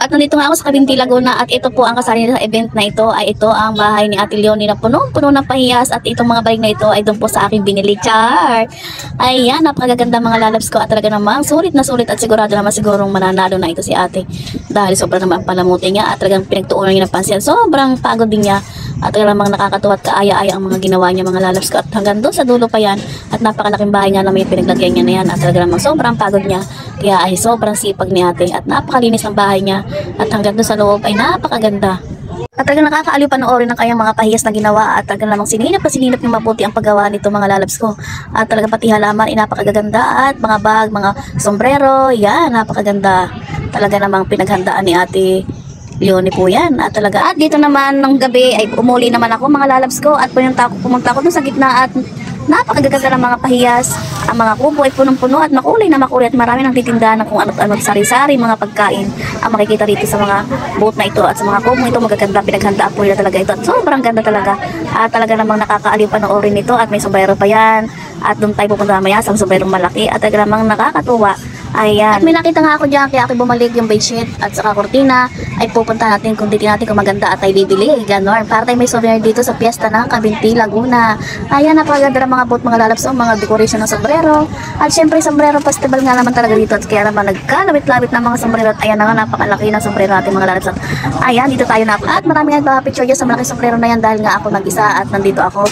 At nandito nga ako sa Cavinti, Laguna at ito po ang kasali sa event na ito ay ito ang bahay ni Ate Leonie na puno-puno ng pahiyas at itong mga bag na ito ay doon po sa aking binili. Char! Ayan, napakaganda mga lalabs ko at talaga namang sulit na sulit at sigurado naman sigurong mananalo na ito si ate. Dahil sobrang naman palamuti niya at talagang pinagtuunan niya ng pansin. Sobrang pagod din niya at talagang namang nakakatuwa at kaaya-aya ang mga ginawa niya mga lalabs ko. At hanggang doon sa dulo pa yan at napakalaking bahay nga naman yung pinaglagyan niya na yan at talaga namang sobrang pagod niya. Kaya ay sobrang sipag ni ate at napakalinis ng bahay niya at hanggang doon sa loob ay napakaganda. At talagang nakakaaliw panoorin ng kanyang mga pahiyas na ginawa at talagang namang sininip na sininip yung mabuti ang paggawa nito mga lalabs ko. At talagang pati halaman ay napakaganda at mga bag, mga sombrero, yan, napakaganda. Talaga namang pinaghandaan ni ate Leonie po yan. At talaga, at dito naman ng gabi ay umuli naman ako mga lalabs ko at pumunta ako dun sa gitna at napakagaganda ng mga pahiyas. Ang mga kubo ay punong-puno at makulay na makulay at marami nang titindahan ng kung ano-ano sari-sari mga pagkain ang makikita dito sa mga booth na ito at sa mga kubo ito magaganda, pinaghandaan po nila talaga ito at sobrang ganda talaga at talaga namang nakakaaliw panoorin nito at may sombrero pa yan at doon tayo pupunta mamaya sa sombrerong malaki at talaga namang nakakatuwa. Ayan. At may nakita nga ako dyan, kaya ako bumalik yung bedsheet at saka kortina ay pupunta natin kung titignan natin kung maganda at ay bibili. Ganon. Para tayo may souvenir dito sa piyesta ng Cavinti, Laguna. Ayan, napakaganda ng mga boat, mga lalabs, mga decoration ng sombrero. At syempre, sombrero festival nga naman talaga dito. At kaya naman nagkalawit-lawit ng mga sombrero. At ayan na nga, napakalaki ng sombrero natin mga lalabs. At ayan, dito tayo na. At marami nga picture dyan sa malaking sombrero na yan dahil nga ako nag-isa at nandito ako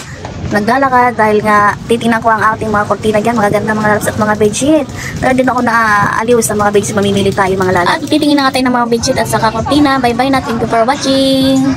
naglalakad dahil nga titingnan ko ang ating mga kortina dyan, magaganda mga lalabs at mga bedsheet. Pero din ako naaaliw sa mga bedsheet, mamimili tayo mga lalabs. At titingin na nga tayo ng mga bedsheet at saka kortina. Bye bye na, thank you for watching.